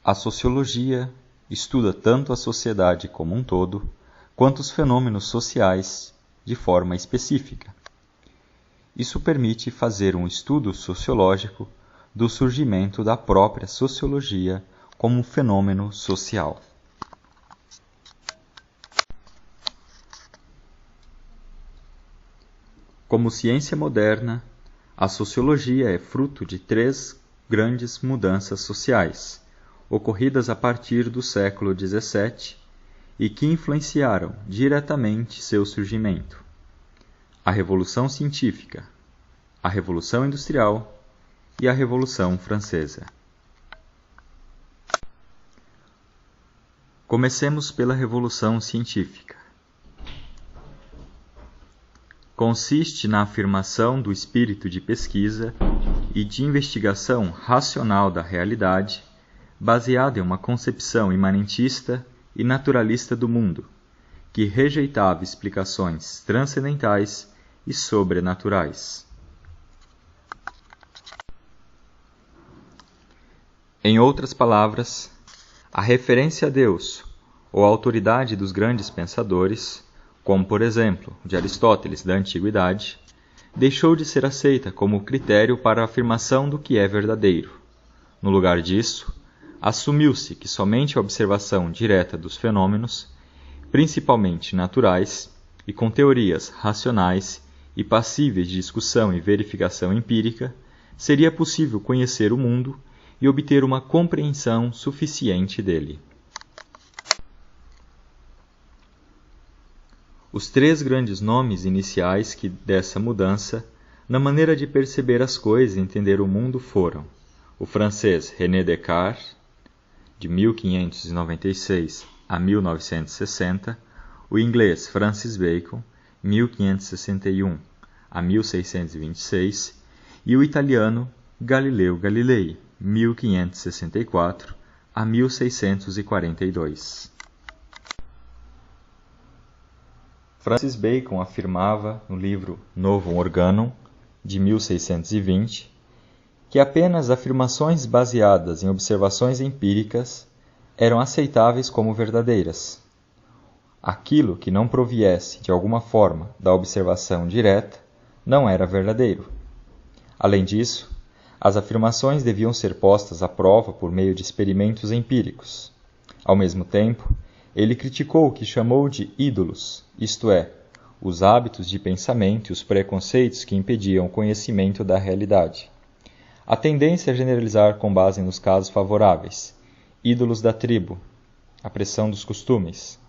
A sociologia estuda tanto a sociedade como um todo, quanto os fenômenos sociais de forma específica. Isso permite fazer um estudo sociológico do surgimento da própria sociologia como um fenômeno social. Como ciência moderna, a sociologia é fruto de três grandes mudanças sociais, ocorridas a partir do século XVII e que influenciaram diretamente seu surgimento: a Revolução Científica, a Revolução Industrial e a Revolução Francesa. Comecemos pela Revolução Científica. Consiste na afirmação do espírito de pesquisa e de investigação racional da realidade, baseado em uma concepção imanentista e naturalista do mundo, que rejeitava explicações transcendentais e sobrenaturais. Em outras palavras, a referência a Deus ou a autoridade dos grandes pensadores, como por exemplo de Aristóteles da Antiguidade, deixou de ser aceita como critério para a afirmação do que é verdadeiro. No lugar disso, assumiu-se que somente a observação direta dos fenômenos, principalmente naturais, e com teorias racionais e passíveis de discussão e verificação empírica, seria possível conhecer o mundo e obter uma compreensão suficiente dele. Os três grandes nomes iniciais dessa mudança na maneira de perceber as coisas e entender o mundo foram o francês René Descartes, de 1596 a 1960, o inglês Francis Bacon, 1561 a 1626, e o italiano Galileu Galilei, 1564 a 1642. Francis Bacon afirmava no livro Novum Organum, de 1620, que apenas afirmações baseadas em observações empíricas eram aceitáveis como verdadeiras. Aquilo que não proviesse, de alguma forma, da observação direta, não era verdadeiro. Além disso, as afirmações deviam ser postas à prova por meio de experimentos empíricos. Ao mesmo tempo, ele criticou o que chamou de ídolos, isto é, os hábitos de pensamento e os preconceitos que impediam o conhecimento da realidade. A tendência é generalizar com base nos casos favoráveis: ídolos da tribo, a pressão dos costumes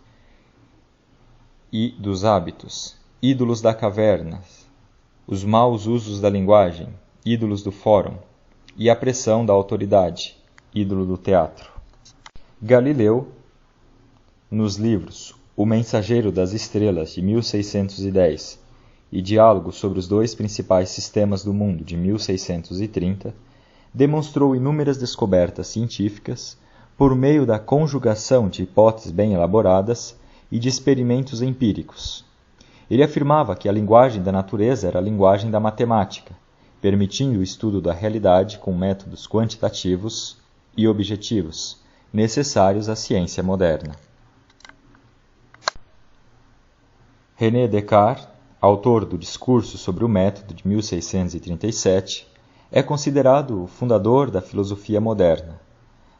e dos hábitos, ídolos da caverna, os maus usos da linguagem, ídolos do fórum, e a pressão da autoridade, ídolo do teatro. Galileu, nos livros O Mensageiro das Estrelas, de 1610, e Diálogos sobre os dois principais sistemas do mundo, de 1630, demonstrou inúmeras descobertas científicas por meio da conjugação de hipóteses bem elaboradas e de experimentos empíricos. Ele afirmava que a linguagem da natureza era a linguagem da matemática, permitindo o estudo da realidade com métodos quantitativos e objetivos, necessários à ciência moderna. René Descartes, autor do Discurso sobre o Método de 1637, é considerado o fundador da filosofia moderna.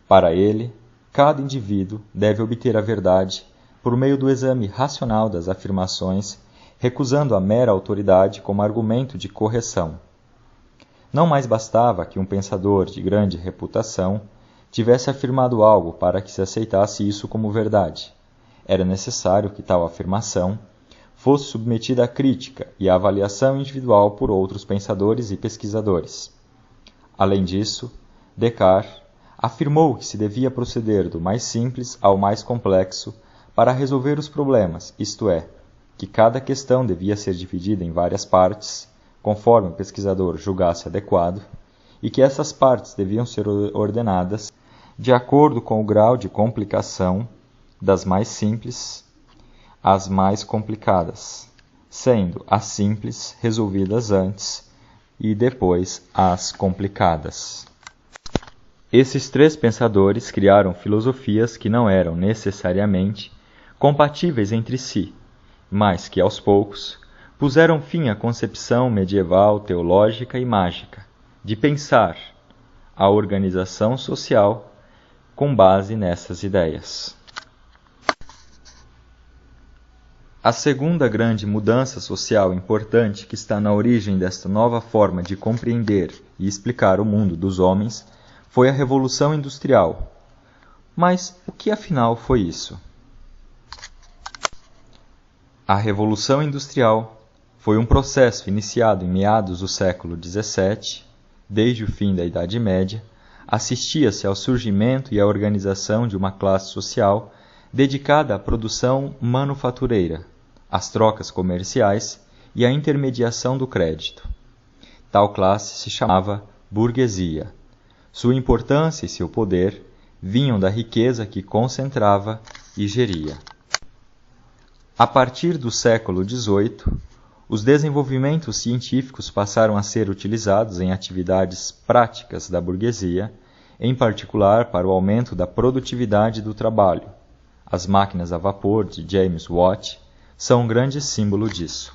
Para ele, cada indivíduo deve obter a verdade por meio do exame racional das afirmações, recusando a mera autoridade como argumento de correção. Não mais bastava que um pensador de grande reputação tivesse afirmado algo para que se aceitasse isso como verdade. Era necessário que tal afirmação fosse submetida à crítica e à avaliação individual por outros pensadores e pesquisadores. Além disso, Descartes afirmou que se devia proceder do mais simples ao mais complexo para resolver os problemas, isto é, que cada questão devia ser dividida em várias partes, conforme o pesquisador julgasse adequado, e que essas partes deviam ser ordenadas de acordo com o grau de complicação das mais simples às mais complicadas, sendo as simples resolvidas antes e depois as complicadas. Esses três pensadores criaram filosofias que não eram necessariamente compatíveis entre si, mas que, aos poucos, puseram fim à concepção medieval teológica e mágica de pensar a organização social com base nessas ideias. A segunda grande mudança social importante que está na origem desta nova forma de compreender e explicar o mundo dos homens foi a Revolução Industrial. Mas o que afinal foi isso? A Revolução Industrial foi um processo iniciado em meados do século XVII, desde o fim da Idade Média, assistia-se ao surgimento e à organização de uma classe social dedicada à produção manufatureira, às trocas comerciais e à intermediação do crédito. Tal classe se chamava burguesia. Sua importância e seu poder vinham da riqueza que concentrava e geria. A partir do século XVIII, os desenvolvimentos científicos passaram a ser utilizados em atividades práticas da burguesia, em particular para o aumento da produtividade do trabalho. As máquinas a vapor de James Watt são um grande símbolo disso.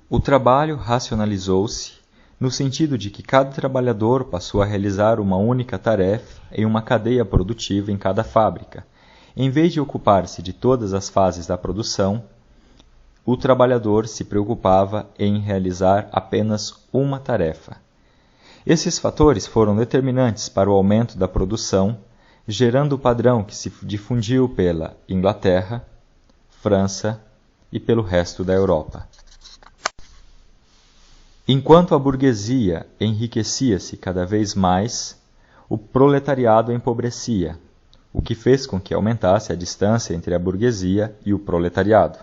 O trabalho racionalizou-se no sentido de que cada trabalhador passou a realizar uma única tarefa em uma cadeia produtiva em cada fábrica. Em vez de ocupar-se de todas as fases da produção, o trabalhador se preocupava em realizar apenas uma tarefa. Esses fatores foram determinantes para o aumento da produção, gerando o padrão que se difundiu pela Inglaterra, França e pelo resto da Europa. Enquanto a burguesia enriquecia-se cada vez mais, o proletariado empobrecia, o que fez com que aumentasse a distância entre a burguesia e o proletariado.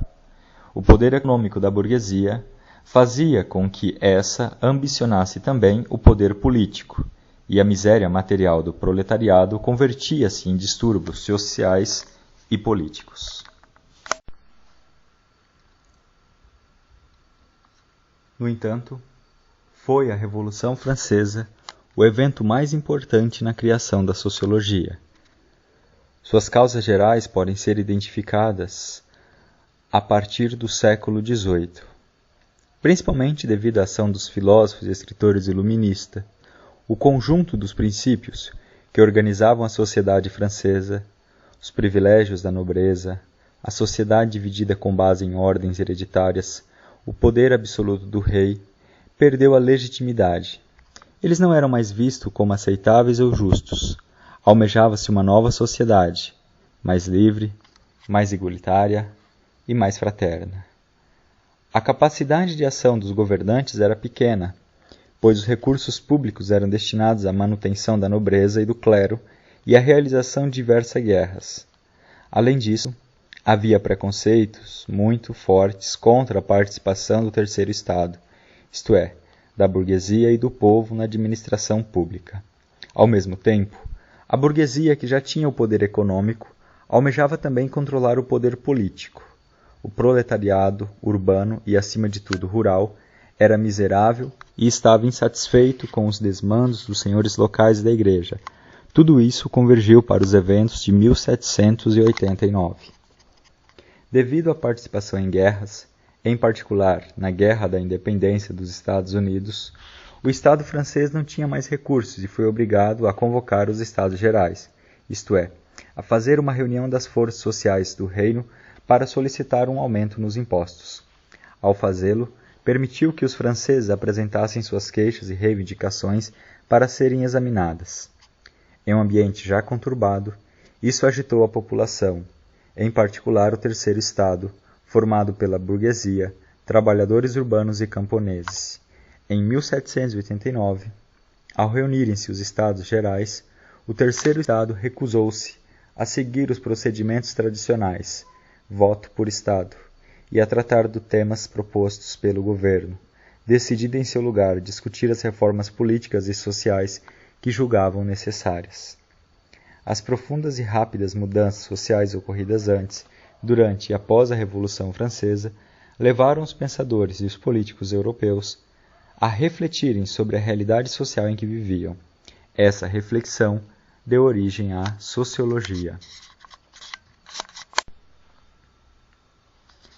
O poder econômico da burguesia fazia com que essa ambicionasse também o poder político, e a miséria material do proletariado convertia-se em distúrbios sociais e políticos. No entanto, foi a Revolução Francesa o evento mais importante na criação da sociologia. Suas causas gerais podem ser identificadas a partir do século XVIII, principalmente devido à ação dos filósofos e escritores iluministas. O conjunto dos princípios que organizavam a sociedade francesa, os privilégios da nobreza, a sociedade dividida com base em ordens hereditárias, o poder absoluto do rei, perdeu a legitimidade. Eles não eram mais vistos como aceitáveis ou justos. Almejava-se uma nova sociedade, mais livre, mais igualitária e mais fraterna. A capacidade de ação dos governantes era pequena, pois os recursos públicos eram destinados à manutenção da nobreza e do clero e à realização de diversas guerras. Além disso, havia preconceitos muito fortes contra a participação do terceiro Estado, isto é, da burguesia e do povo na administração pública. Ao mesmo tempo, a burguesia, que já tinha o poder econômico, almejava também controlar o poder político. O proletariado, urbano e, acima de tudo, rural, era miserável e estava insatisfeito com os desmandos dos senhores locais da Igreja. Tudo isso convergiu para os eventos de 1789. Devido à participação em guerras, em particular na Guerra da Independência dos Estados Unidos, o Estado francês não tinha mais recursos e foi obrigado a convocar os Estados Gerais, isto é, a fazer uma reunião das forças sociais do reino para solicitar um aumento nos impostos. Ao fazê-lo, permitiu que os franceses apresentassem suas queixas e reivindicações para serem examinadas. Em um ambiente já conturbado, isso agitou a população, em particular o terceiro Estado, formado pela burguesia, trabalhadores urbanos e camponeses. Em 1789, ao reunirem-se os Estados Gerais, o terceiro Estado recusou-se a seguir os procedimentos tradicionais, voto por Estado, e a tratar dos temas propostos pelo governo, decidindo em seu lugar discutir as reformas políticas e sociais que julgavam necessárias. As profundas e rápidas mudanças sociais ocorridas antes, durante e após a Revolução Francesa levaram os pensadores e os políticos europeus a refletirem sobre a realidade social em que viviam. Essa reflexão deu origem à sociologia.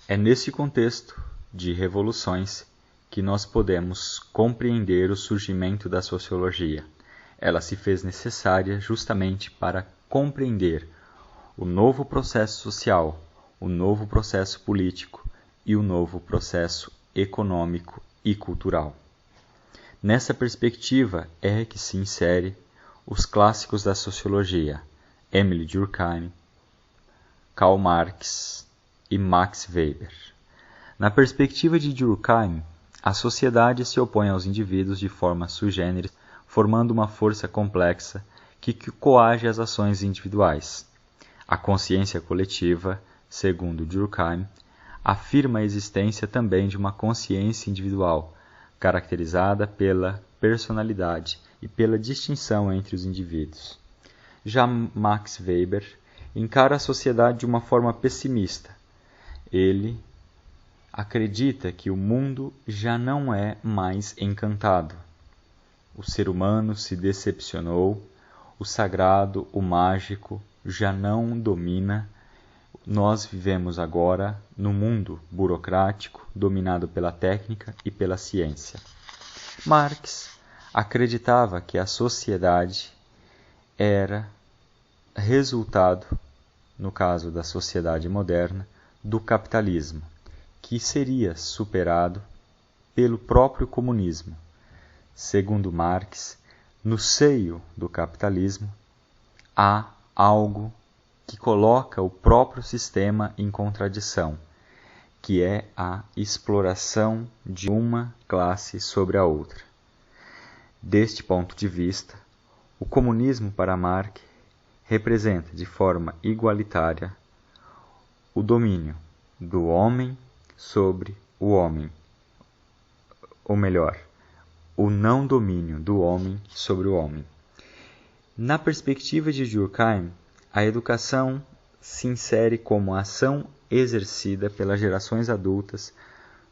É nesse contexto de revoluções que nós podemos compreender o surgimento da sociologia. Ela se fez necessária justamente para compreender o novo processo social, o novo processo político e o novo processo econômico e cultural. Nessa perspectiva é que se insere os clássicos da sociologia, Émile Durkheim, Karl Marx e Max Weber. Na perspectiva de Durkheim, a sociedade se opõe aos indivíduos de forma sui generis, formando uma força complexa que coage as ações individuais. A consciência coletiva, segundo Durkheim, afirma a existência também de uma consciência individual, caracterizada pela personalidade e pela distinção entre os indivíduos. Já Max Weber encara a sociedade de uma forma pessimista. Ele acredita que o mundo já não é mais encantado. O ser humano se decepcionou, o sagrado, o mágico já não domina. Nós vivemos agora no mundo burocrático, dominado pela técnica e pela ciência. Marx acreditava que a sociedade era resultado, no caso da sociedade moderna, do capitalismo, que seria superado pelo próprio comunismo. Segundo Marx, no seio do capitalismo há algo que coloca o próprio sistema em contradição, que é a exploração de uma classe sobre a outra. Deste ponto de vista, o comunismo para Marx representa de forma igualitária o domínio do homem sobre o homem, ou melhor, o não domínio do homem sobre o homem. Na perspectiva de Durkheim, a educação se insere como a ação exercida pelas gerações adultas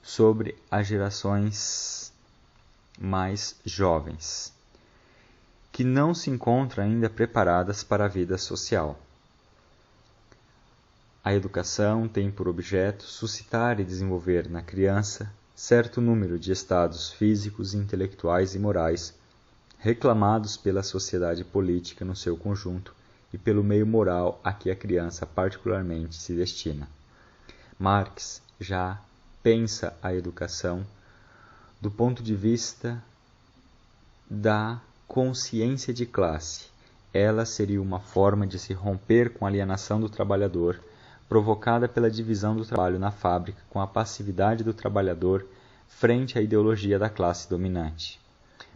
sobre as gerações mais jovens, que não se encontram ainda preparadas para a vida social. A educação tem por objeto suscitar e desenvolver na criança certo número de estados físicos, intelectuais e morais reclamados pela sociedade política no seu conjunto e pelo meio moral a que a criança particularmente se destina. Marx já pensa a educação do ponto de vista da consciência de classe. Ela seria uma forma de se romper com a alienação do trabalhador, provocada pela divisão do trabalho na fábrica com a passividade do trabalhador frente à ideologia da classe dominante.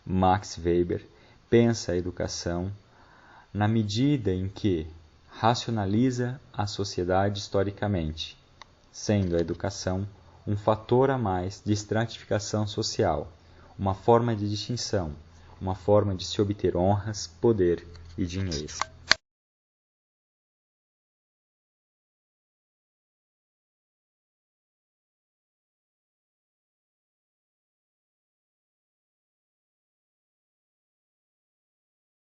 Max Weber pensa a educação na medida em que racionaliza a sociedade historicamente, sendo a educação um fator a mais de estratificação social, uma forma de distinção, uma forma de se obter honras, poder e dinheiro.